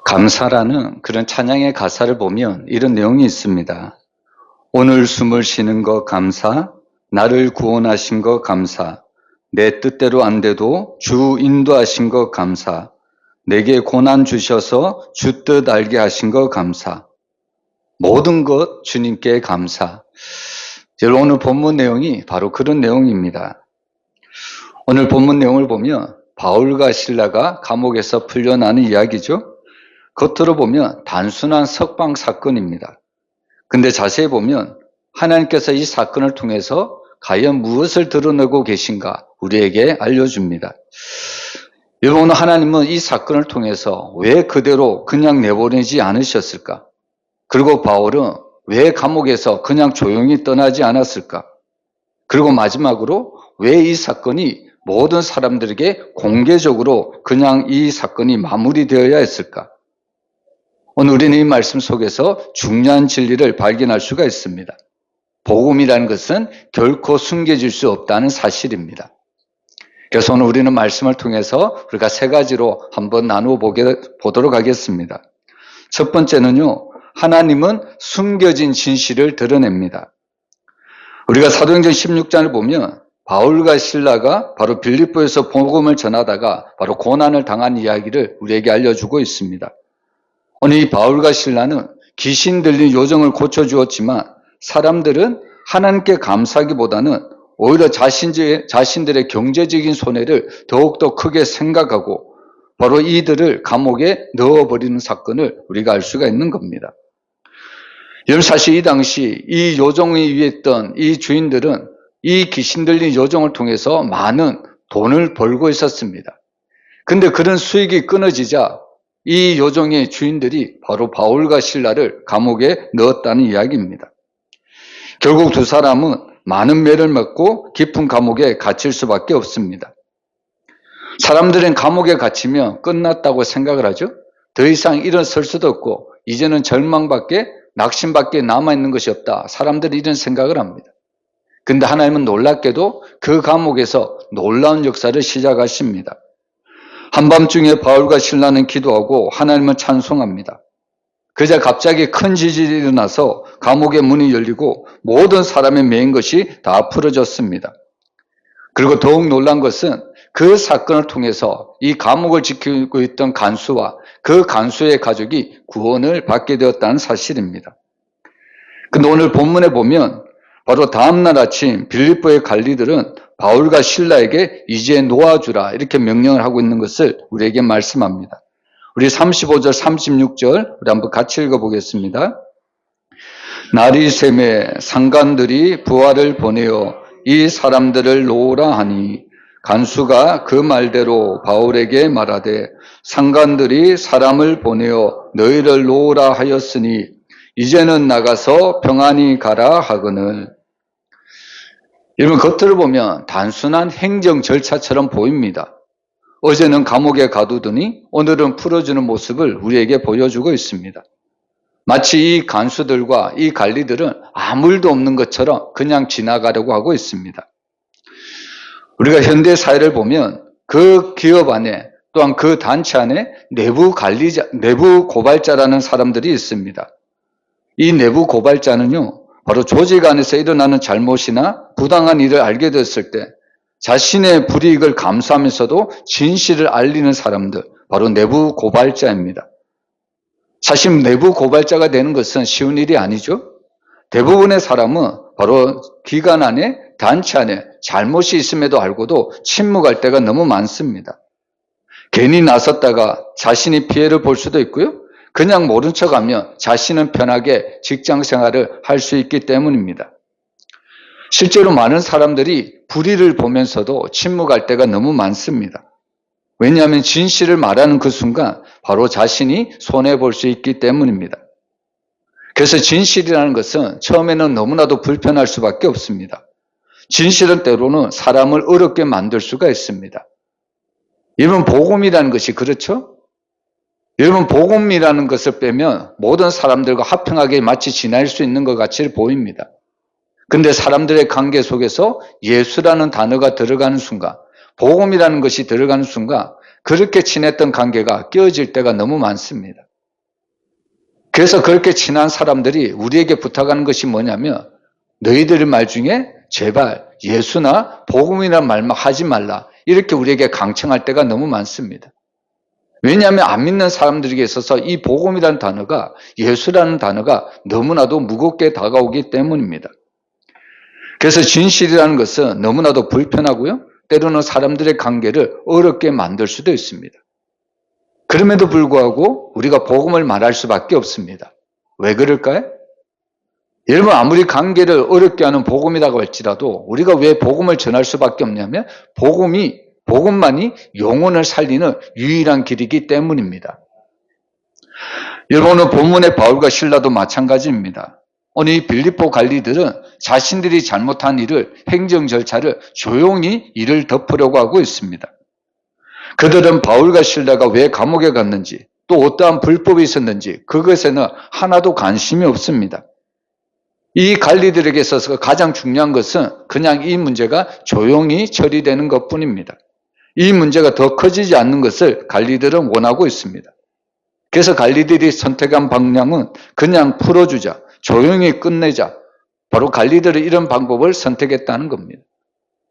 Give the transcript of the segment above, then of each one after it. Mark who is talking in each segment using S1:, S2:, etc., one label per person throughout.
S1: 감사라는 그런 찬양의 가사를 보면 이런 내용이 있습니다. 오늘 숨을 쉬는 거 감사, 나를 구원하신 거 감사, 내 뜻대로 안 돼도 주 인도하신 거 감사, 내게 고난 주셔서 주 뜻 알게 하신 거 감사, 모든 것 주님께 감사. 여러분, 오늘 본문 내용이 바로 그런 내용입니다. 오늘 본문 내용을 보면 바울과 실라가 감옥에서 풀려나는 이야기죠. 겉으로 보면 단순한 석방 사건입니다. 근데 자세히 보면 하나님께서 이 사건을 통해서 과연 무엇을 드러내고 계신가 우리에게 알려줍니다. 여러분, 하나님은 이 사건을 통해서 왜 그대로 그냥 내보내지 않으셨을까? 그리고 바울은 왜 감옥에서 그냥 조용히 떠나지 않았을까? 그리고 마지막으로 왜 이 사건이 모든 사람들에게 공개적으로 그냥 이 사건이 마무리되어야 했을까? 오늘 우리는 이 말씀 속에서 중요한 진리를 발견할 수가 있습니다. 복음이라는 것은 결코 숨겨질 수 없다는 사실입니다. 그래서 오늘 우리는 말씀을 통해서 우리가 세 가지로 한번 나누어 보도록 하겠습니다. 첫 번째는요, 하나님은 숨겨진 진실을 드러냅니다. 우리가 사도행전 16장을 보면 바울과 실라가 바로 빌립보에서 복음을 전하다가 바로 고난을 당한 이야기를 우리에게 알려주고 있습니다. 오늘 이 바울과 실라는 귀신 들린 요정을 고쳐주었지만 사람들은 하나님께 감사하기보다는 오히려 자신들의 경제적인 손해를 더욱더 크게 생각하고 바로 이들을 감옥에 넣어버리는 사건을 우리가 알 수가 있는 겁니다. 여러분, 사실 이 당시 이 요정이 위에 있던 이 주인들은 이 귀신 들린 요정을 통해서 많은 돈을 벌고 있었습니다. 근데 그런 수익이 끊어지자 이 요정의 주인들이 바로 바울과 실라를 감옥에 넣었다는 이야기입니다. 결국 두 사람은 많은 매를 먹고 깊은 감옥에 갇힐 수밖에 없습니다. 사람들은 감옥에 갇히면 끝났다고 생각을 하죠. 더 이상 일어설 수도 없고 이제는 절망밖에 낙심밖에 남아있는 것이 없다. 사람들이 이런 생각을 합니다. 근데 하나님은 놀랍게도 그 감옥에서 놀라운 역사를 시작하십니다. 한밤중에 바울과 실라는 기도하고 하나님을 찬송합니다. 그러자 갑자기 큰 지진이 일어나서 감옥의 문이 열리고 모든 사람의 매인 것이 다 풀어졌습니다. 그리고 더욱 놀란 것은 그 사건을 통해서 이 감옥을 지키고 있던 간수와 그 간수의 가족이 구원을 받게 되었다는 사실입니다. 근데 오늘 본문에 보면 바로 다음날 아침 빌립보의 관리들은 바울과 실라에게 이제 놓아주라 이렇게 명령을 하고 있는 것을 우리에게 말씀합니다. 우리 35절 36절 우리 한번 같이 읽어보겠습니다. 날이 새매 상관들이 부하를 보내어 이 사람들을 놓으라 하니 간수가 그 말대로 바울에게 말하되 상관들이 사람을 보내어 너희를 놓으라 하였으니 이제는 나가서 평안히 가라 하거늘. 여러분, 겉으로 보면 단순한 행정 절차처럼 보입니다. 어제는 감옥에 가두더니 오늘은 풀어주는 모습을 우리에게 보여주고 있습니다. 마치 이 간수들과 이 관리들은 아무 일도 없는 것처럼 그냥 지나가려고 하고 있습니다. 우리가 현대 사회를 보면 그 기업 안에 또한 그 단체 안에 내부 고발자라는 사람들이 있습니다. 이 내부 고발자는요, 바로 조직 안에서 일어나는 잘못이나 부당한 일을 알게 됐을 때 자신의 불이익을 감수하면서도 진실을 알리는 사람들, 바로 내부 고발자입니다. 사실 내부 고발자가 되는 것은 쉬운 일이 아니죠. 대부분의 사람은 바로 기관 안에, 단체 안에 잘못이 있음에도 알고도 침묵할 때가 너무 많습니다. 괜히 나섰다가 자신이 피해를 볼 수도 있고요. 그냥 모른 척하면 자신은 편하게 직장 생활을 할 수 있기 때문입니다. 실제로 많은 사람들이 불의를 보면서도 침묵할 때가 너무 많습니다. 왜냐하면 진실을 말하는 그 순간 바로 자신이 손해볼 수 있기 때문입니다. 그래서 진실이라는 것은 처음에는 너무나도 불편할 수밖에 없습니다. 진실은 때로는 사람을 어렵게 만들 수가 있습니다. 여러분, 복음이라는 것이 그렇죠? 여러분, 복음이라는 것을 빼면 모든 사람들과 화평하게 마치 지낼 수 있는 것 같이 보입니다. 근데 사람들의 관계 속에서 예수라는 단어가 들어가는 순간, 복음이라는 것이 들어가는 순간 그렇게 친했던 관계가 깨어질 때가 너무 많습니다. 그래서 그렇게 친한 사람들이 우리에게 부탁하는 것이 뭐냐면 너희들의 말 중에 제발 예수나 복음이라는 말만 하지 말라. 이렇게 우리에게 강청할 때가 너무 많습니다. 왜냐하면 안 믿는 사람들에게 있어서 이 복음이라는 단어가, 예수라는 단어가 너무나도 무겁게 다가오기 때문입니다. 그래서 진실이라는 것은 너무나도 불편하고요. 때로는 사람들의 관계를 어렵게 만들 수도 있습니다. 그럼에도 불구하고 우리가 복음을 말할 수밖에 없습니다. 왜 그럴까요? 여러분, 아무리 관계를 어렵게 하는 복음이라고 할지라도 우리가 왜 복음을 전할 수밖에 없냐면 복음만이 영혼을 살리는 유일한 길이기 때문입니다. 여러분, 오늘 본문의 바울과 실라도 마찬가지입니다. 오늘 이 빌립보 관리들은 자신들이 잘못한 일을, 행정 절차를 조용히 일을 덮으려고 하고 있습니다. 그들은 바울과 실라가 왜 감옥에 갔는지, 또 어떠한 불법이 있었는지 그것에는 하나도 관심이 없습니다. 이 관리들에게 있어서 가장 중요한 것은 그냥 이 문제가 조용히 처리되는 것뿐입니다. 이 문제가 더 커지지 않는 것을 관리들은 원하고 있습니다. 그래서 관리들이 선택한 방향은 그냥 풀어주자, 조용히 끝내자. 바로 관리들이 이런 방법을 선택했다는 겁니다.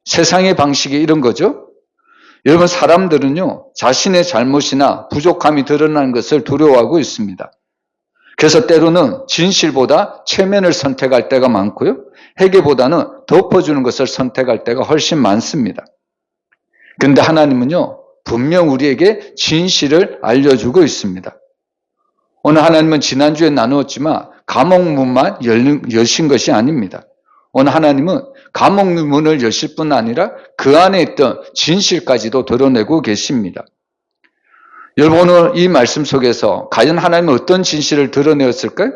S1: 세상의 방식이 이런 거죠. 여러분, 사람들은요, 자신의 잘못이나 부족함이 드러나는 것을 두려워하고 있습니다. 그래서 때로는 진실보다 체면을 선택할 때가 많고요. 회개보다는 덮어주는 것을 선택할 때가 훨씬 많습니다. 그런데 하나님은요, 분명 우리에게 진실을 알려주고 있습니다. 오늘 하나님은 지난주에 나누었지만 감옥문만 여신 것이 아닙니다. 오늘 하나님은 감옥문을 여실 뿐 아니라 그 안에 있던 진실까지도 드러내고 계십니다. 여러분, 오늘 이 말씀 속에서 과연 하나님은 어떤 진실을 드러내었을까요?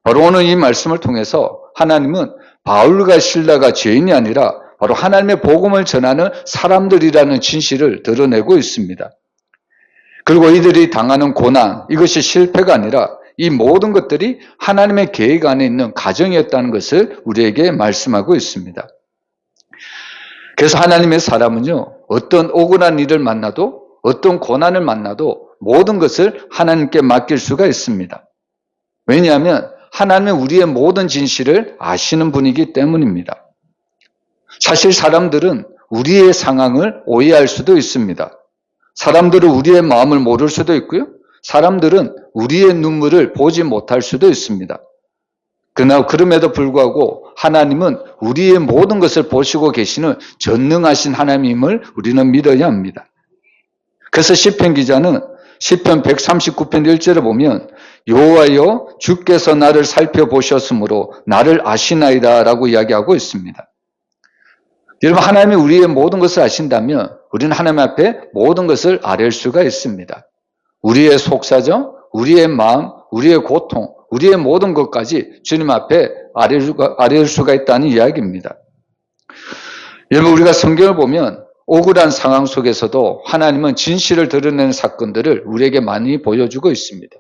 S1: 바로 오늘 이 말씀을 통해서 하나님은 바울과 실라가 죄인이 아니라 바로 하나님의 복음을 전하는 사람들이라는 진실을 드러내고 있습니다. 그리고 이들이 당하는 고난, 이것이 실패가 아니라 이 모든 것들이 하나님의 계획 안에 있는 과정이었다는 것을 우리에게 말씀하고 있습니다. 그래서 하나님의 사람은요, 어떤 억울한 일을 만나도, 어떤 고난을 만나도 모든 것을 하나님께 맡길 수가 있습니다. 왜냐하면 하나님은 우리의 모든 진실을 아시는 분이기 때문입니다. 사실 사람들은 우리의 상황을 오해할 수도 있습니다. 사람들은 우리의 마음을 모를 수도 있고요. 사람들은 우리의 눈물을 보지 못할 수도 있습니다. 그러나 그럼에도 불구하고 하나님은 우리의 모든 것을 보시고 계시는 전능하신 하나님임을 우리는 믿어야 합니다. 그래서 시편 기자는 시편 139편 1절에 보면 여호와여 주께서 나를 살펴보셨으므로 나를 아시나이다 라고 이야기하고 있습니다. 여러분, 하나님이 우리의 모든 것을 아신다면 우리는 하나님 앞에 모든 것을 아뢰을 수가 있습니다. 우리의 속사정, 우리의 마음, 우리의 고통, 우리의 모든 것까지 주님 앞에 아뢰을 수가 있다는 이야기입니다. 여러분, 우리가 성경을 보면 억울한 상황 속에서도 하나님은 진실을 드러내는 사건들을 우리에게 많이 보여주고 있습니다.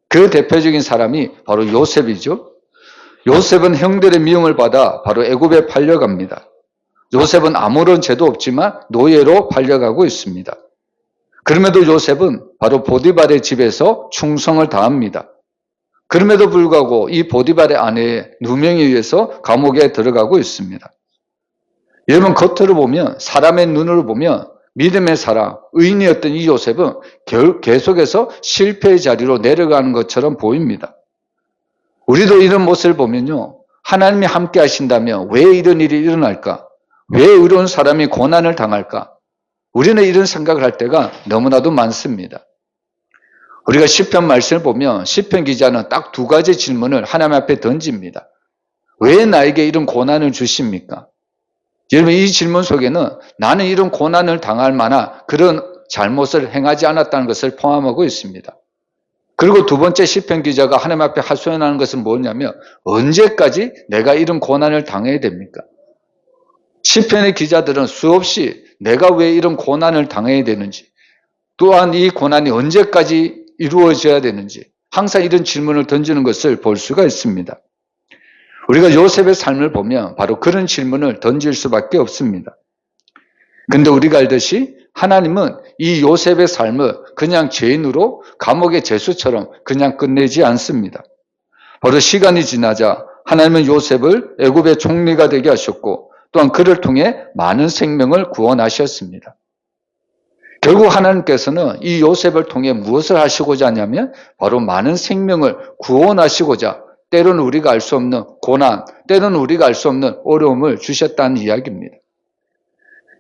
S1: 그 대표적인 사람이 바로 요셉이죠. 요셉은 형들의 미움을 받아 바로 애굽에 팔려갑니다. 요셉은 아무런 죄도 없지만 노예로 팔려가고 있습니다. 그럼에도 요셉은 바로 보디발의 집에서 충성을 다합니다. 그럼에도 불구하고 이 보디발의 아내의 누명에 의해서 감옥에 들어가고 있습니다. 여러분, 겉으로 보면, 사람의 눈으로 보면 믿음의 사람, 의인이었던 이 요셉은 계속해서 실패의 자리로 내려가는 것처럼 보입니다. 우리도 이런 모습을 보면요, 하나님이 함께 하신다면 왜 이런 일이 일어날까? 왜 의로운 사람이 고난을 당할까? 우리는 이런 생각을 할 때가 너무나도 많습니다. 우리가 시편 말씀을 보면 시편 기자는 딱 두 가지 질문을 하나님 앞에 던집니다. 왜 나에게 이런 고난을 주십니까? 여러분, 이 질문 속에는 나는 이런 고난을 당할 만한 그런 잘못을 행하지 않았다는 것을 포함하고 있습니다. 그리고 두 번째 시편 기자가 하나님 앞에 하소연하는 것은 뭐냐면 언제까지 내가 이런 고난을 당해야 됩니까? 시편의 기자들은 수없이 내가 왜 이런 고난을 당해야 되는지, 또한 이 고난이 언제까지 이루어져야 되는지 항상 이런 질문을 던지는 것을 볼 수가 있습니다. 우리가 요셉의 삶을 보면 바로 그런 질문을 던질 수밖에 없습니다. 그런데 우리가 알듯이 하나님은 이 요셉의 삶을 그냥 죄인으로 감옥의 죄수처럼 그냥 끝내지 않습니다. 바로 시간이 지나자 하나님은 요셉을 애굽의 총리가 되게 하셨고 또한 그를 통해 많은 생명을 구원하셨습니다. 결국 하나님께서는 이 요셉을 통해 무엇을 하시고자 하냐면 바로 많은 생명을 구원하시고자 때로는 우리가 알 수 없는 고난, 때로는 우리가 알 수 없는 어려움을 주셨다는 이야기입니다.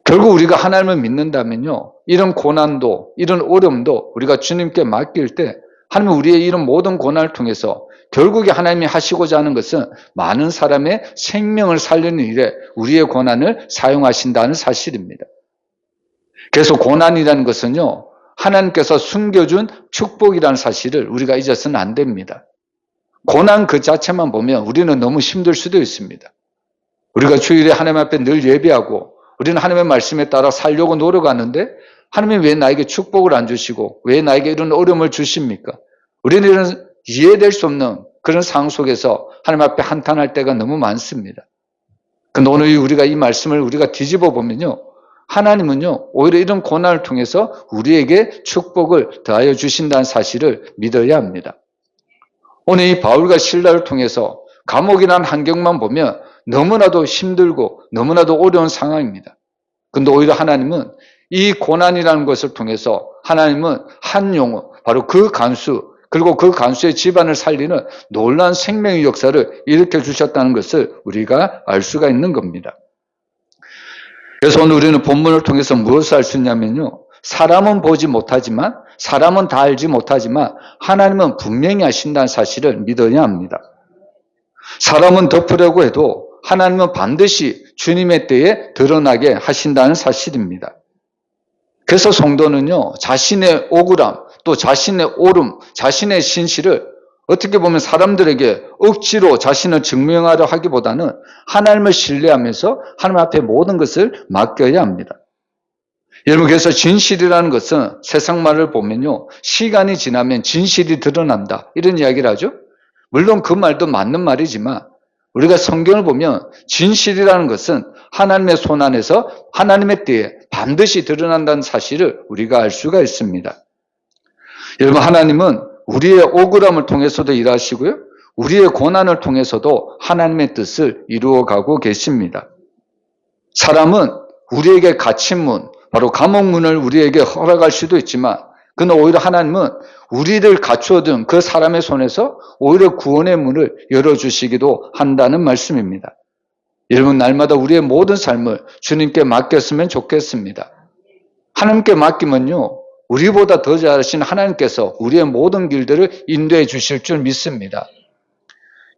S1: 결국 우리가 하나님을 믿는다면요, 이런 고난도, 이런 어려움도 우리가 주님께 맡길 때 하나님은 우리의 이런 모든 고난을 통해서 결국에 하나님이 하시고자 하는 것은 많은 사람의 생명을 살리는 일에 우리의 고난을 사용하신다는 사실입니다. 그래서 고난이라는 것은요, 하나님께서 숨겨준 축복이라는 사실을 우리가 잊어서는 안 됩니다. 고난 그 자체만 보면 우리는 너무 힘들 수도 있습니다. 우리가 주일에 하나님 앞에 늘 예배하고 우리는 하나님의 말씀에 따라 살려고 노력하는데 하나님이 왜 나에게 축복을 안 주시고 왜 나에게 이런 어려움을 주십니까? 우리는 이런 이해될 수 없는 그런 상황 속에서 하나님 앞에 한탄할 때가 너무 많습니다. 근데 오늘 우리가 이 말씀을 우리가 뒤집어 보면요, 하나님은요 오히려 이런 고난을 통해서 우리에게 축복을 더하여 주신다는 사실을 믿어야 합니다. 오늘 이 바울과 실라를 통해서 감옥이라는 환경만 보면 너무나도 힘들고 너무나도 어려운 상황입니다. 근데 오히려 하나님은 이 고난이라는 것을 통해서 하나님은 한 영혼, 바로 그 간수, 그리고 그 간수의 집안을 살리는 놀라운 생명의 역사를 일으켜 주셨다는 것을 우리가 알 수가 있는 겁니다. 그래서 오늘 우리는 본문을 통해서 무엇을 알 수 있냐면요, 사람은 보지 못하지만, 사람은 다 알지 못하지만 하나님은 분명히 하신다는 사실을 믿어야 합니다. 사람은 덮으려고 해도 하나님은 반드시 주님의 때에 드러나게 하신다는 사실입니다. 그래서 성도는요, 자신의 억울함, 또 자신의 옳음, 자신의 신실을 어떻게 보면 사람들에게 억지로 자신을 증명하려 하기보다는 하나님을 신뢰하면서 하나님 앞에 모든 것을 맡겨야 합니다. 여러분, 그래서 진실이라는 것은 세상 말을 보면요, 시간이 지나면 진실이 드러난다, 이런 이야기를 하죠. 물론 그 말도 맞는 말이지만 우리가 성경을 보면 진실이라는 것은 하나님의 손 안에서 하나님의 때에 반드시 드러난다는 사실을 우리가 알 수가 있습니다. 여러분, 하나님은 우리의 억울함을 통해서도 일하시고요, 우리의 고난을 통해서도 하나님의 뜻을 이루어가고 계십니다. 사람은 우리에게 갇힌 문, 바로 감옥문을 우리에게 허락할 수도 있지만 그러나 오히려 하나님은 우리를 갖추어둔 그 사람의 손에서 오히려 구원의 문을 열어주시기도 한다는 말씀입니다. 여러분, 날마다 우리의 모든 삶을 주님께 맡겼으면 좋겠습니다. 하나님께 맡기면요, 우리보다 더 잘하신 하나님께서 우리의 모든 길들을 인도해 주실 줄 믿습니다.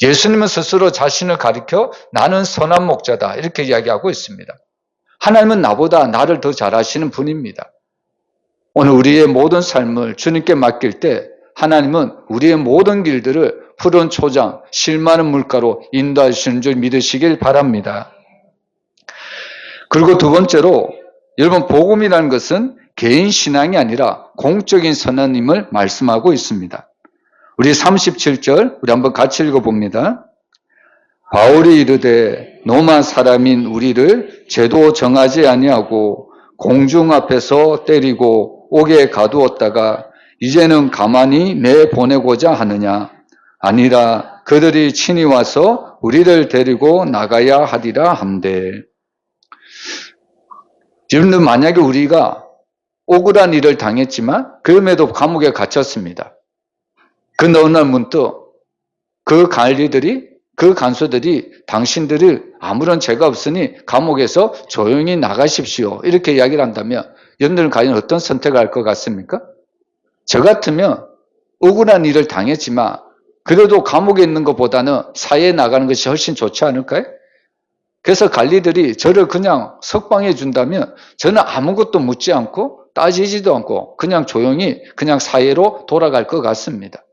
S1: 예수님은 스스로 자신을 가리켜 나는 선한 목자다, 이렇게 이야기하고 있습니다. 하나님은 나보다 나를 더 잘하시는 분입니다. 오늘 우리의 모든 삶을 주님께 맡길 때 하나님은 우리의 모든 길들을 푸른 초장, 실마는 물가로 인도하시는 줄 믿으시길 바랍니다. 그리고 두 번째로, 여러분, 복음이라는 것은 개인 신앙이 아니라 공적인 선언임을 말씀하고 있습니다. 우리 37절 우리 한번 같이 읽어봅니다. 바울이 이르되 노마 사람인 우리를 제도 정하지 아니하고 공중 앞에서 때리고 옥에 가두었다가 이제는 가만히 내보내고자 하느냐? 아니라 그들이 친히 와서 우리를 데리고 나가야 하리라 함되. 여러분들, 만약에 우리가 억울한 일을 당했지만 그럼에도 감옥에 갇혔습니다. 그런데 어느 날 문득 그 관리들이, 그 간수들이 당신들을 아무런 죄가 없으니 감옥에서 조용히 나가십시오, 이렇게 이야기를 한다면 여러분들은 과연 어떤 선택을 할 것 같습니까? 저 같으면 억울한 일을 당했지만 그래도 감옥에 있는 것보다는 사회에 나가는 것이 훨씬 좋지 않을까요? 그래서 관리들이 저를 그냥 석방해 준다면 저는 아무것도 묻지 않고 따지지도 않고 그냥 조용히 그냥 사회로 돌아갈 것 같습니다.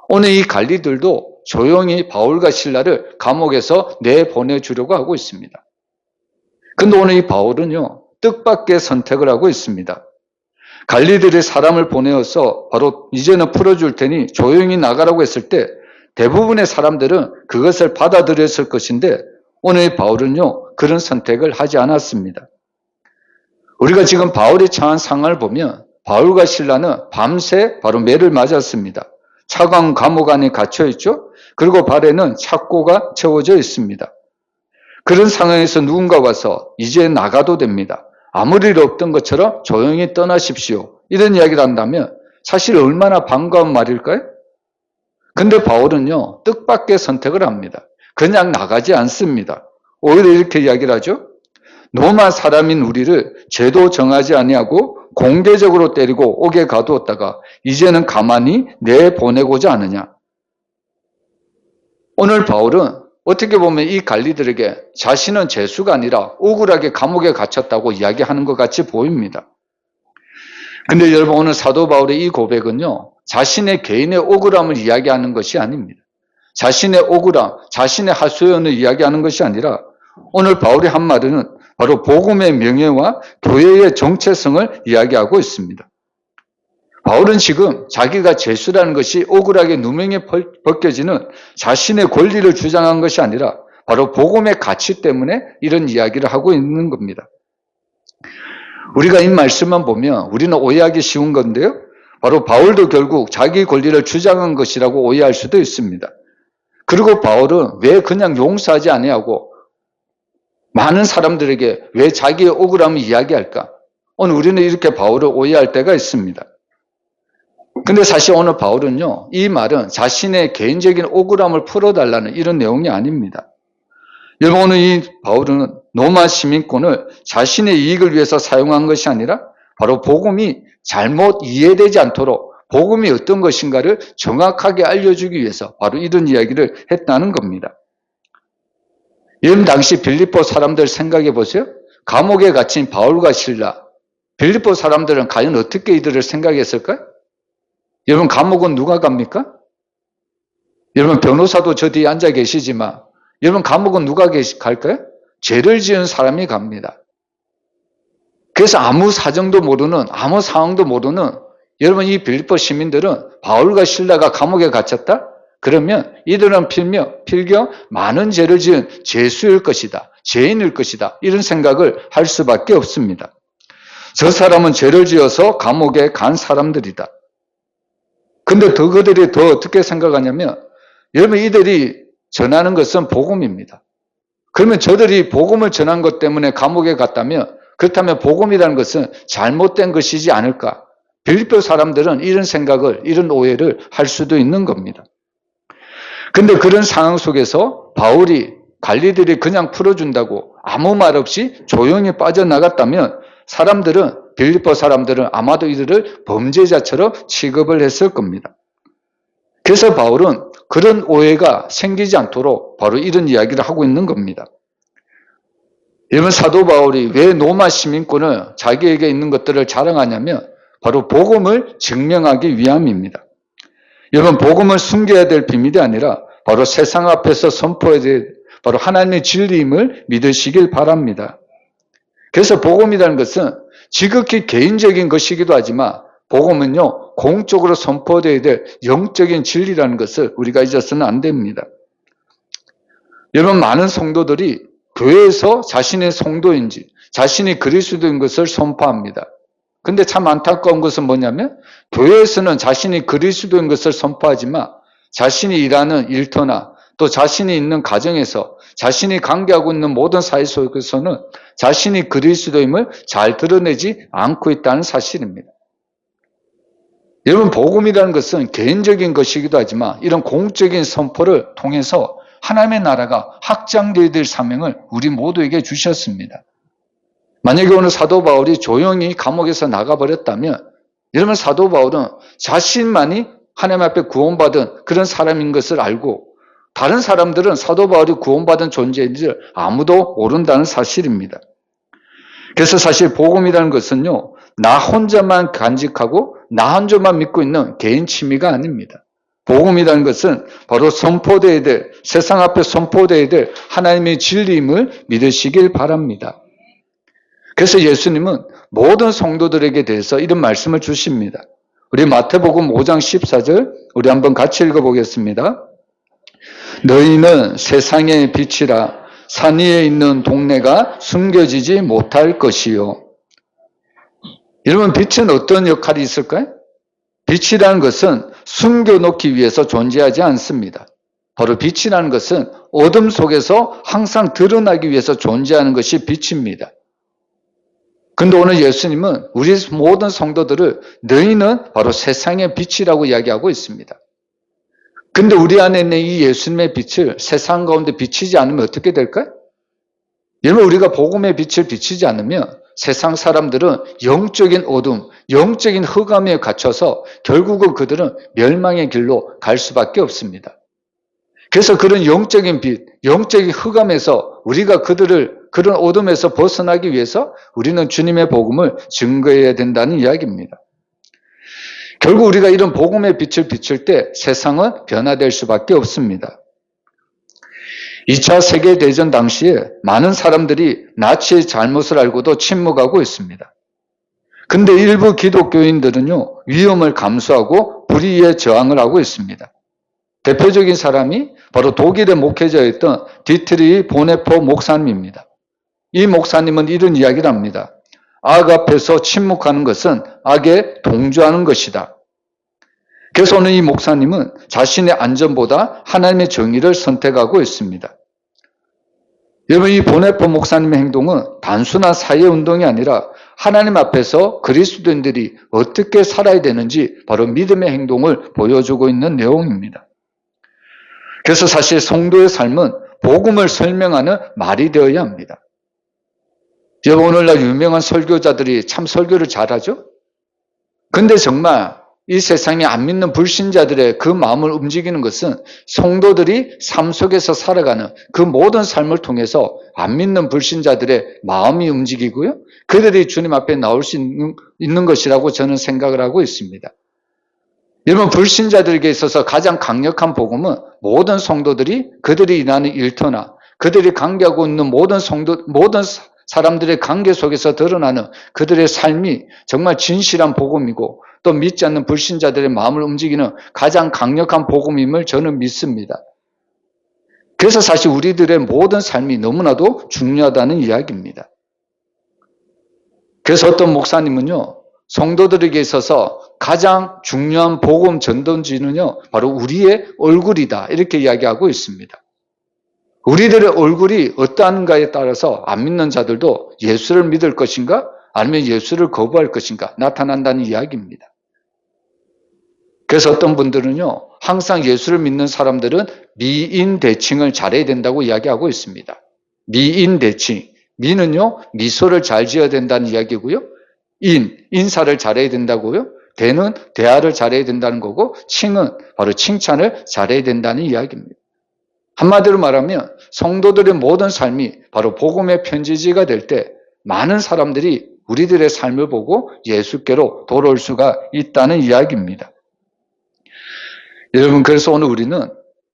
S1: 오늘 이 관리들도 조용히 바울과 실라를 감옥에서 내보내주려고 하고 있습니다. 근데 오늘 이 바울은요, 뜻밖의 선택을 하고 있습니다. 관리들이 사람을 보내어서 바로 이제는 풀어줄 테니 조용히 나가라고 했을 때 대부분의 사람들은 그것을 받아들였을 것인데 오늘 바울은요, 그런 선택을 하지 않았습니다. 우리가 지금 바울이 처한 상황을 보면 바울과 실라는 밤새 바로 매를 맞았습니다. 차가운 감옥 안에 갇혀 있죠. 그리고 발에는 착고가 채워져 있습니다. 그런 상황에서 누군가 와서 이제 나가도 됩니다. 아무 일 없던 것처럼 조용히 떠나십시오. 이런 이야기를 한다면 사실 얼마나 반가운 말일까요? 근데 바울은요, 뜻밖의 선택을 합니다. 그냥 나가지 않습니다. 오히려 이렇게 이야기를 하죠. 로마 사람인 우리를 죄도 정하지 아니하고 공개적으로 때리고 옥에 가두었다가 이제는 가만히 내보내고자 하느냐. 오늘 바울은 어떻게 보면 이 관리들에게 자신은 죄수가 아니라 억울하게 감옥에 갇혔다고 이야기하는 것 같이 보입니다. 근데 여러분, 오늘 사도 바울의 이 고백은요, 자신의 개인의 억울함을 이야기하는 것이 아닙니다. 자신의 억울함, 자신의 하소연을 이야기하는 것이 아니라 오늘 바울이 한 말은 바로 복음의 명예와 교회의 정체성을 이야기하고 있습니다. 바울은 지금 자기가 죄수라는 것이 억울하게 누명에 벗겨지는 자신의 권리를 주장한 것이 아니라 바로 복음의 가치 때문에 이런 이야기를 하고 있는 겁니다. 우리가 이 말씀만 보면 우리는 오해하기 쉬운 건데요. 바로 바울도 결국 자기 권리를 주장한 것이라고 오해할 수도 있습니다. 그리고 바울은 왜 그냥 용서하지 아니하고 많은 사람들에게 왜 자기의 억울함을 이야기할까? 오늘 우리는 이렇게 바울을 오해할 때가 있습니다. 근데 사실 오늘 바울은요, 이 말은 자신의 개인적인 억울함을 풀어달라는 이런 내용이 아닙니다. 여러분, 오늘 이 바울은 로마 시민권을 자신의 이익을 위해서 사용한 것이 아니라 바로 복음이 잘못 이해되지 않도록 복음이 어떤 것인가를 정확하게 알려주기 위해서 바로 이런 이야기를 했다는 겁니다. 여러분, 당시 빌립보 사람들 생각해 보세요. 감옥에 갇힌 바울과 실라, 빌립보 사람들은 과연 어떻게 이들을 생각했을까요? 여러분, 감옥은 누가 갑니까? 여러분, 변호사도 저 뒤에 앉아 계시지만 여러분, 감옥은 누가 갈까요? 죄를 지은 사람이 갑니다. 그래서 아무 사정도 모르는, 아무 상황도 모르는 여러분, 이 빌립보 시민들은 바울과 실라가 감옥에 갇혔다? 그러면 이들은 필경 많은 죄를 지은 죄수일 것이다, 죄인일 것이다, 이런 생각을 할 수밖에 없습니다. 저 사람은 죄를 지어서 감옥에 간 사람들이다. 근데 그들이 더 어떻게 생각하냐면 여러분, 이들이 전하는 것은 복음입니다. 그러면 저들이 복음을 전한 것 때문에 감옥에 갔다면 그렇다면 복음이라는 것은 잘못된 것이지 않을까? 빌립보 사람들은 이런 생각을, 이런 오해를 할 수도 있는 겁니다. 근데 그런 상황 속에서 바울이 관리들이 그냥 풀어준다고 아무 말 없이 조용히 빠져나갔다면 빌립보 사람들은 아마도 이들을 범죄자처럼 취급을 했을 겁니다. 그래서 바울은 그런 오해가 생기지 않도록 바로 이런 이야기를 하고 있는 겁니다. 여러분, 사도 바울이 왜 로마 시민권을 자기에게 있는 것들을 자랑하냐면 바로 복음을 증명하기 위함입니다. 여러분, 복음을 숨겨야 될 비밀이 아니라 바로 세상 앞에서 선포해야 될 바로 하나님의 진리임을 믿으시길 바랍니다. 그래서 복음이라는 것은 지극히 개인적인 것이기도 하지만 복음은요, 공적으로 선포되어야 될 영적인 진리라는 것을 우리가 잊어서는 안 됩니다. 여러분, 많은 성도들이 교회에서 자신의 성도인지 자신이 그리스도인 것을 선포합니다. 근데 참 안타까운 것은 뭐냐면 교회에서는 자신이 그리스도인 것을 선포하지만 자신이 일하는 일터나 또 자신이 있는 가정에서 자신이 관계하고 있는 모든 사회 속에서는 자신이 그리스도임을 잘 드러내지 않고 있다는 사실입니다. 여러분, 복음이라는 것은 개인적인 것이기도 하지만 이런 공적인 선포를 통해서 하나님의 나라가 확장되어야 될 사명을 우리 모두에게 주셨습니다. 만약에 오늘 사도 바울이 조용히 감옥에서 나가버렸다면 여러분, 사도 바울은 자신만이 하나님 앞에 구원받은 그런 사람인 것을 알고 다른 사람들은 사도 바울이 구원받은 존재인지 아무도 모른다는 사실입니다. 그래서 사실 복음이라는 것은요, 나 혼자만 간직하고 나 혼자만 믿고 있는 개인 취미가 아닙니다. 복음이라는 것은 바로 선포되어야 될, 세상 앞에 선포되어야 될 하나님의 진리임을 믿으시길 바랍니다. 그래서 예수님은 모든 성도들에게 대해서 이런 말씀을 주십니다. 우리 마태복음 5장 14절 우리 한번 같이 읽어보겠습니다. 너희는 세상의 빛이라 산 위에 있는 동네가 숨겨지지 못할 것이요. 여러분, 빛은 어떤 역할이 있을까요? 빛이라는 것은 숨겨놓기 위해서 존재하지 않습니다. 바로 빛이라는 것은 어둠 속에서 항상 드러나기 위해서 존재하는 것이 빛입니다. 근데 오늘 예수님은 우리 모든 성도들을 너희는 바로 세상의 빛이라고 이야기하고 있습니다. 근데 우리 안에 있는 이 예수님의 빛을 세상 가운데 비치지 않으면 어떻게 될까요? 여러분, 우리가 복음의 빛을 비치지 않으면 세상 사람들은 영적인 어둠, 영적인 흑암에 갇혀서 결국은 그들은 멸망의 길로 갈 수밖에 없습니다. 그래서 그런 영적인 빛, 영적인 흑암에서 우리가 그들을 그런 어둠에서 벗어나기 위해서 우리는 주님의 복음을 증거해야 된다는 이야기입니다. 결국 우리가 이런 복음의 빛을 비출 때 세상은 변화될 수밖에 없습니다. 2차 세계대전 당시에 많은 사람들이 나치의 잘못을 알고도 침묵하고 있습니다. 근데 일부 기독교인들은요, 위험을 감수하고 불의에 저항을 하고 있습니다. 대표적인 사람이 바로 독일의 목회자였던 디트리 보네포 목사님입니다. 이 목사님은 이런 이야기를 합니다. 악 앞에서 침묵하는 것은 악에 동조하는 것이다. 그래서 오늘 이 목사님은 자신의 안전보다 하나님의 정의를 선택하고 있습니다. 여러분, 이 보네포 목사님의 행동은 단순한 사회운동이 아니라 하나님 앞에서 그리스도인들이 어떻게 살아야 되는지 바로 믿음의 행동을 보여주고 있는 내용입니다. 그래서 사실 성도의 삶은 복음을 설명하는 말이 되어야 합니다. 여러분, 오늘날 유명한 설교자들이 참 설교를 잘하죠? 근데 정말 이 세상에 안 믿는 불신자들의 그 마음을 움직이는 것은 성도들이 삶 속에서 살아가는 그 모든 삶을 통해서 안 믿는 불신자들의 마음이 움직이고요. 그들이 주님 앞에 나올 수 있는 것이라고 저는 생각을 하고 있습니다. 여러분, 불신자들에게 있어서 가장 강력한 복음은 모든 성도들이 그들이 일하는 일터나 그들이 관계하고 있는 모든 사람들의 관계 속에서 드러나는 그들의 삶이 정말 진실한 복음이고 또 믿지 않는 불신자들의 마음을 움직이는 가장 강력한 복음임을 저는 믿습니다. 그래서 사실 우리들의 모든 삶이 너무나도 중요하다는 이야기입니다. 그래서 어떤 목사님은요, 성도들에게 있어서 가장 중요한 복음 전도지는요, 바로 우리의 얼굴이다, 이렇게 이야기하고 있습니다. 우리들의 얼굴이 어떠한가에 따라서 안 믿는 자들도 예수를 믿을 것인가 아니면 예수를 거부할 것인가 나타난다는 이야기입니다. 그래서 어떤 분들은요, 항상 예수를 믿는 사람들은 미인 대칭을 잘해야 된다고 이야기하고 있습니다. 미인 대칭. 미는요, 미소를 잘 지어야 된다는 이야기고요. 인사를 잘해야 된다고요. 대는 대화를 잘해야 된다는 거고, 칭은 바로 칭찬을 잘해야 된다는 이야기입니다. 한마디로 말하면 성도들의 모든 삶이 바로 복음의 편지지가 될 때 많은 사람들이 우리들의 삶을 보고 예수께로 돌아올 수가 있다는 이야기입니다. 여러분, 그래서 오늘 우리는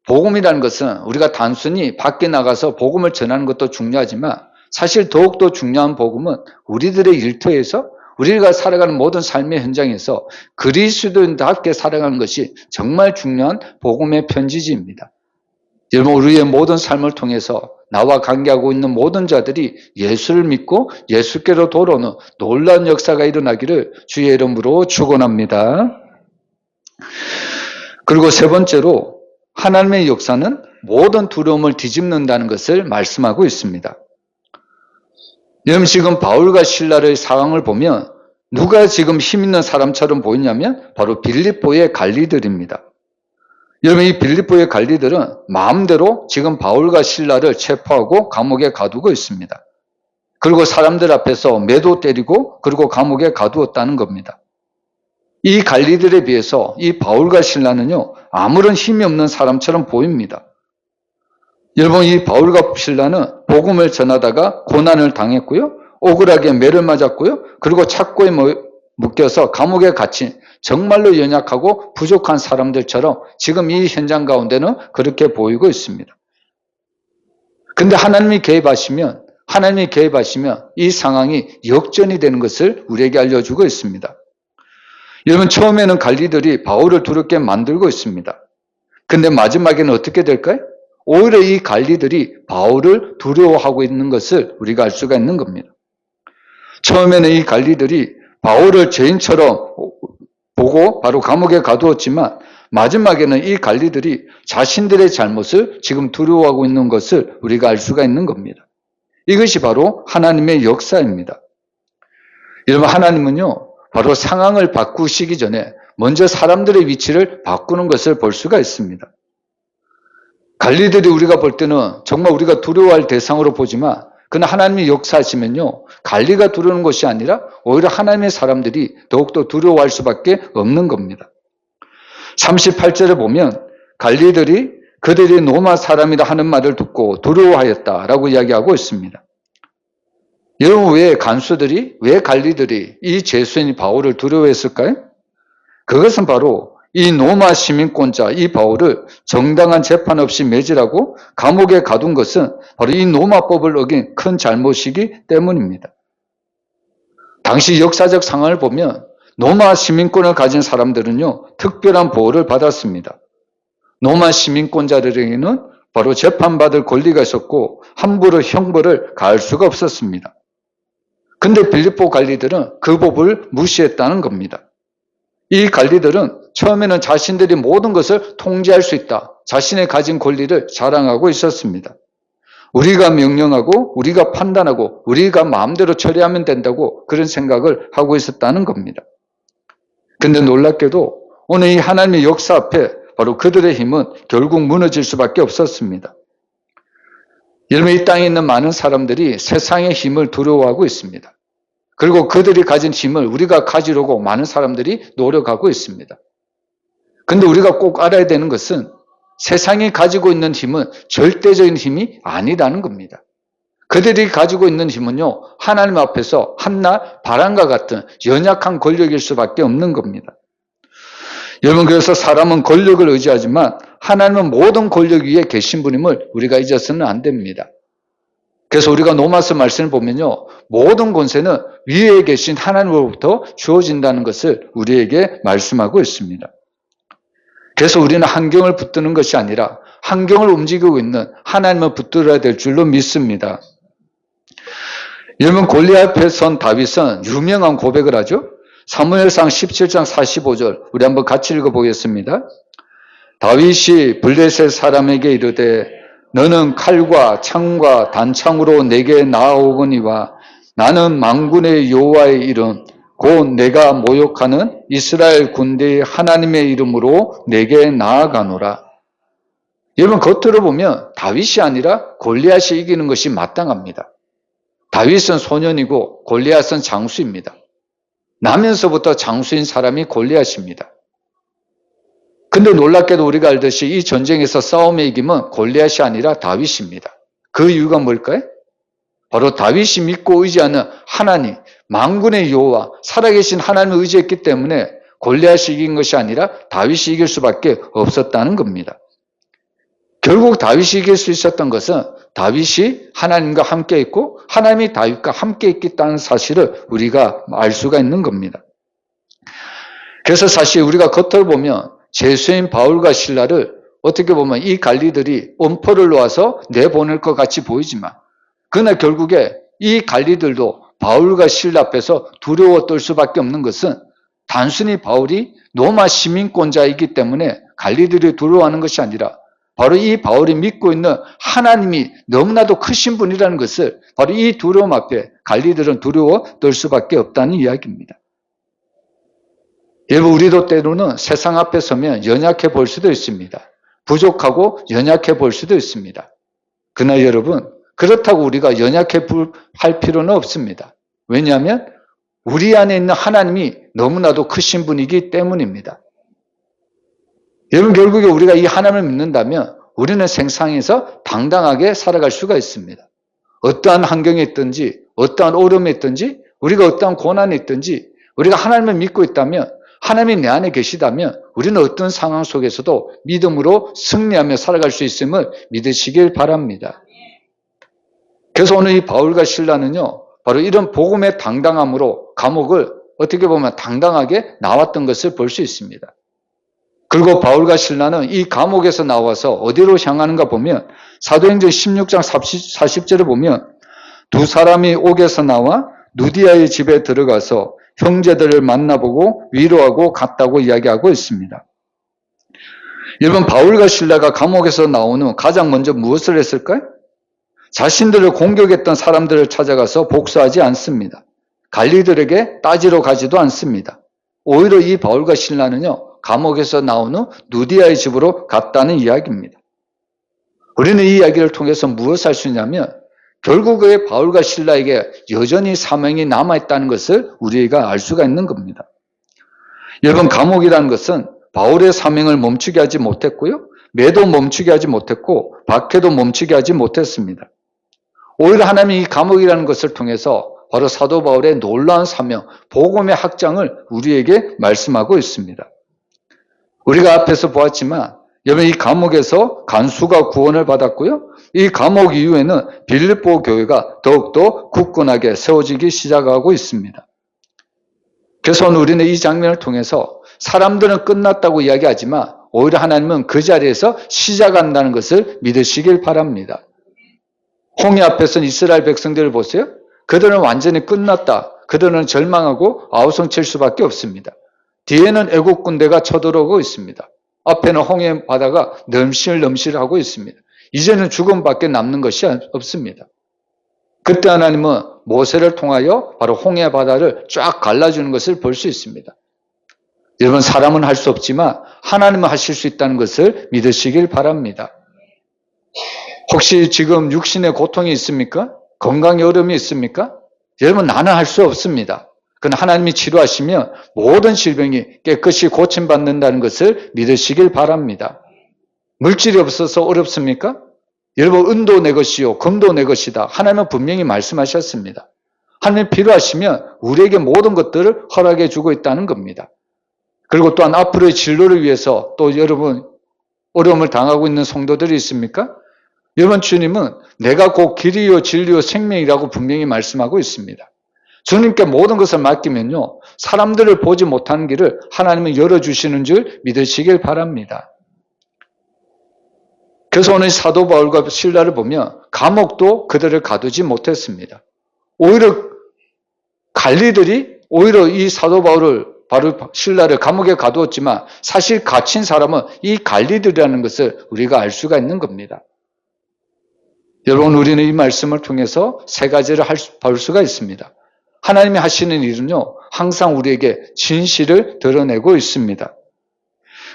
S1: 복음이라는 것은 우리가 단순히 밖에 나가서 복음을 전하는 것도 중요하지만 사실 더욱더 중요한 복음은 우리들의 일터에서 우리가 살아가는 모든 삶의 현장에서 그리스도인답게 살아가는 것이 정말 중요한 복음의 편지지입니다. 여러분, 우리의 모든 삶을 통해서 나와 관계하고 있는 모든 자들이 예수를 믿고 예수께로 돌아오는 놀라운 역사가 일어나기를 주의 이름으로 축원합니다. 그리고 세 번째로 하나님의 역사는 모든 두려움을 뒤집는다는 것을 말씀하고 있습니다. 여러분, 지금 바울과 실라의 상황을 보면 누가 지금 힘 있는 사람처럼 보이냐면 바로 빌립보의 관리들입니다. 여러분, 이 빌립보의 관리들은 마음대로 지금 바울과 실라를 체포하고 감옥에 가두고 있습니다. 그리고 사람들 앞에서 매도 때리고 그리고 감옥에 가두었다는 겁니다. 이 관리들에 비해서 이 바울과 실라는요, 아무런 힘이 없는 사람처럼 보입니다. 여러분, 이 바울과 실라는 복음을 전하다가 고난을 당했고요, 억울하게 매를 맞았고요, 그리고 착고에 묶여서 감옥에 갇힌 정말로 연약하고 부족한 사람들처럼 지금 이 현장 가운데는 그렇게 보이고 있습니다. 근데 하나님이 개입하시면 이 상황이 역전이 되는 것을 우리에게 알려주고 있습니다. 여러분, 처음에는 관리들이 바울을 두렵게 만들고 있습니다. 근데 마지막에는 어떻게 될까요? 오히려 이 관리들이 바울을 두려워하고 있는 것을 우리가 알 수가 있는 겁니다. 처음에는 이 관리들이 바울을 죄인처럼 보고 바로 감옥에 가두었지만 마지막에는 이 관리들이 자신들의 잘못을 지금 두려워하고 있는 것을 우리가 알 수가 있는 겁니다. 이것이 바로 하나님의 역사입니다. 여러분, 하나님은요, 바로 상황을 바꾸시기 전에 먼저 사람들의 위치를 바꾸는 것을 볼 수가 있습니다. 관리들이 우리가 볼 때는 정말 우리가 두려워할 대상으로 보지만 그러나 하나님이 역사하시면요, 관리가 두려운 것이 아니라 오히려 하나님의 사람들이 더욱더 두려워할 수밖에 없는 겁니다. 38절에 보면 관리들이 그들이 로마 사람이라 하는 말을 듣고 두려워하였다라고 이야기하고 있습니다. 여러분, 왜 관리들이 이 죄수인 바울을 두려워했을까요? 그것은 바로 이 로마 시민권자 이 바울을 정당한 재판 없이 매질하고 감옥에 가둔 것은 바로 이 로마법을 어긴 큰 잘못이기 때문입니다. 당시 역사적 상황을 보면 로마 시민권을 가진 사람들은요, 특별한 보호를 받았습니다. 로마 시민권자들에게는 바로 재판받을 권리가 있었고 함부로 형벌을 가할 수가 없었습니다. 근데 빌립보 관리들은 그 법을 무시했다는 겁니다. 이 관리들은 처음에는 자신들이 모든 것을 통제할 수 있다, 자신의 가진 권리를 자랑하고 있었습니다. 우리가 명령하고 우리가 판단하고 우리가 마음대로 처리하면 된다고 그런 생각을 하고 있었다는 겁니다. 근데 놀랍게도 오늘 이 하나님의 역사 앞에 바로 그들의 힘은 결국 무너질 수밖에 없었습니다. 여러분, 이 땅에 있는 많은 사람들이 세상의 힘을 두려워하고 있습니다. 그리고 그들이 가진 힘을 우리가 가지려고 많은 사람들이 노력하고 있습니다. 근데 우리가 꼭 알아야 되는 것은 세상이 가지고 있는 힘은 절대적인 힘이 아니라는 겁니다. 그들이 가지고 있는 힘은요, 하나님 앞에서 한낱 바람과 같은 연약한 권력일 수밖에 없는 겁니다. 여러분, 그래서 사람은 권력을 의지하지만 하나님은 모든 권력 위에 계신 분임을 우리가 잊어서는 안 됩니다. 그래서 우리가 로마서 말씀을 보면요, 모든 권세는 위에 계신 하나님으로부터 주어진다는 것을 우리에게 말씀하고 있습니다. 그래서 우리는 환경을 붙드는 것이 아니라 환경을 움직이고 있는 하나님을 붙들어야 될 줄로 믿습니다. 여러분, 골리앗 앞에 선 다윗은 유명한 고백을 하죠. 사무엘상 17장 45절 우리 한번 같이 읽어보겠습니다. 다윗이 블레셋 사람에게 이르되 너는 칼과 창과 단창으로 내게 나아오거니와 나는 만군의 여호와의 이름 곧 내가 모욕하는 이스라엘 군대의 하나님의 이름으로 내게 나아가노라. 여러분, 겉으로 보면 다윗이 아니라 골리앗이 이기는 것이 마땅합니다. 다윗은 소년이고 골리앗은 장수입니다. 나면서부터 장수인 사람이 골리앗입니다. 근데 놀랍게도 우리가 알듯이 이 전쟁에서 싸움의 이김은 골리앗이 아니라 다윗입니다. 그 이유가 뭘까요? 바로 다윗이 믿고 의지하는 하나님, 만군의 여호와, 살아계신 하나님을 의지했기 때문에 골리앗이 이긴 것이 아니라 다윗이 이길 수밖에 없었다는 겁니다. 결국 다윗이 이길 수 있었던 것은 다윗이 하나님과 함께 있고 하나님이 다윗과 함께 있겠다는 사실을 우리가 알 수가 있는 겁니다. 그래서 사실 우리가 겉으로 보면 죄수인 바울과 실라를 어떻게 보면 이 관리들이 엄포를 놓아서 내보낼 것 같이 보이지만 그러나 결국에 이 관리들도 바울과 실라 앞에서 두려워 떨 수밖에 없는 것은 단순히 바울이 로마 시민권자이기 때문에 관리들이 두려워하는 것이 아니라 바로 이 바울이 믿고 있는 하나님이 너무나도 크신 분이라는 것을 바로 이 두려움 앞에 관리들은 두려워 떨 수밖에 없다는 이야기입니다. 여러분, 우리도 때로는 세상 앞에 서면 연약해 볼 수도 있습니다. 부족하고 연약해 볼 수도 있습니다. 그러나 여러분, 그렇다고 우리가 연약해 할 필요는 없습니다. 왜냐하면 우리 안에 있는 하나님이 너무나도 크신 분이기 때문입니다. 여러분, 결국에 우리가 이 하나님을 믿는다면 우리는 세상에서 당당하게 살아갈 수가 있습니다. 어떠한 환경에 있든지 어떠한 어려움에 있든지 우리가 어떠한 고난에 있든지 우리가 하나님을 믿고 있다면 하나님이 내 안에 계시다면 우리는 어떤 상황 속에서도 믿음으로 승리하며 살아갈 수 있음을 믿으시길 바랍니다. 그래서 오늘 이 바울과 실라는요, 바로 이런 복음의 당당함으로 감옥을 어떻게 보면 당당하게 나왔던 것을 볼 수 있습니다. 그리고 바울과 실라는 이 감옥에서 나와서 어디로 향하는가 보면 사도행전 16장 40절에 보면 두 사람이 옥에서 나와 누디아의 집에 들어가서 형제들을 만나보고 위로하고 갔다고 이야기하고 있습니다. 여러분, 바울과 실라가 감옥에서 나온 후 가장 먼저 무엇을 했을까요? 자신들을 공격했던 사람들을 찾아가서 복수하지 않습니다. 관리들에게 따지러 가지도 않습니다. 오히려 이 바울과 실라는요, 감옥에서 나온 후 누디아의 집으로 갔다는 이야기입니다. 우리는 이 이야기를 통해서 무엇을 알 수 있냐면 결국에 바울과 실라에게 여전히 사명이 남아있다는 것을 우리가 알 수가 있는 겁니다. 여러분, 감옥이라는 것은 바울의 사명을 멈추게 하지 못했고요. 매도 멈추게 하지 못했고 박해도 멈추게 하지 못했습니다. 오히려 하나님이 이 감옥이라는 것을 통해서 바로 사도 바울의 놀라운 사명, 복음의 확장을 우리에게 말씀하고 있습니다. 우리가 앞에서 보았지만 여러분, 이 감옥에서 간수가 구원을 받았고요. 이 감옥 이후에는 빌립보 교회가 더욱더 굳건하게 세워지기 시작하고 있습니다. 그래서 오늘 우리는 이 장면을 통해서 사람들은 끝났다고 이야기하지만 오히려 하나님은 그 자리에서 시작한다는 것을 믿으시길 바랍니다. 홍해 앞에서는 이스라엘 백성들을 보세요. 그들은 완전히 끝났다. 그들은 절망하고 아우성칠 수밖에 없습니다. 뒤에는 애국 군대가 쳐들어오고 있습니다. 앞에는 홍해 바다가 넘실넘실하고 있습니다. 이제는 죽음밖에 남는 것이 없습니다. 그때 하나님은 모세를 통하여 바로 홍해 바다를 쫙 갈라주는 것을 볼 수 있습니다. 여러분, 사람은 할 수 없지만 하나님은 하실 수 있다는 것을 믿으시길 바랍니다. 혹시 지금 육신의 고통이 있습니까? 건강의 어려움이 있습니까? 여러분, 나는 할 수 없습니다. 그러나 하나님이 치료하시면 모든 질병이 깨끗이 고침받는다는 것을 믿으시길 바랍니다. 물질이 없어서 어렵습니까? 여러분, 은도 내 것이요 금도 내 것이다. 하나님은 분명히 말씀하셨습니다. 하나님이 필요하시면 우리에게 모든 것들을 허락해 주고 있다는 겁니다. 그리고 또한 앞으로의 진로를 위해서 또 여러분 어려움을 당하고 있는 성도들이 있습니까? 여러분, 주님은 내가 곧 길이요 진리요 생명이라고 분명히 말씀하고 있습니다. 주님께 모든 것을 맡기면요, 사람들을 보지 못하는 길을 하나님은 열어주시는 줄 믿으시길 바랍니다. 그래서 오늘 사도 바울과 실라를 보면 감옥도 그들을 가두지 못했습니다. 오히려 관리들이 오히려 이 사도 바울을 바로 실라를 감옥에 가두었지만 사실 갇힌 사람은 이 관리들이라는 것을 우리가 알 수가 있는 겁니다. 여러분, 우리는 이 말씀을 통해서 세 가지를 볼 수가 있습니다. 하나님이 하시는 일은요, 항상 우리에게 진실을 드러내고 있습니다.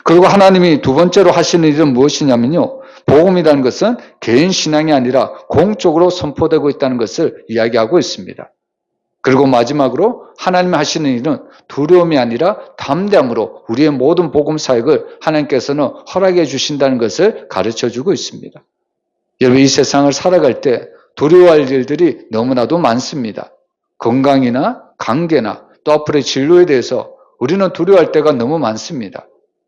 S1: 그리고 하나님이 두 번째로 하시는 일은 무엇이냐면요, 복음이라는 것은 개인 신앙이 아니라 공적으로 선포되고 있다는 것을 이야기하고 있습니다. 그리고 마지막으로 하나님이 하시는 일은 두려움이 아니라 담대함으로 우리의 모든 복음 사역을 하나님께서는 허락해 주신다는 것을 가르쳐주고 있습니다. 여러분, 이 세상을 살아갈 때 두려워할 일들이 너무나도 많습니다. 건강이나 관계나 또 앞으로의 진로에 대해서 우리는 두려워할 때가 너무 많습니다.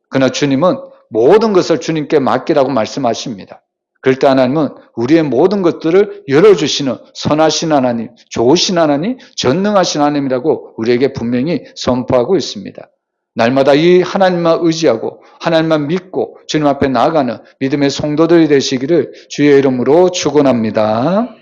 S1: 그러나 주님은 모든 것을 주님께 맡기라고 말씀하십니다. 그럴 때 하나님은 우리의 모든 것들을 열어주시는 선하신 하나님, 좋으신 하나님, 전능하신 하나님이라고 우리에게 분명히 선포하고 있습니다. 날마다 이 하나님만 의지하고 하나님만 믿고 주님 앞에 나아가는 믿음의 성도들이 되시기를 주의 이름으로 축원합니다.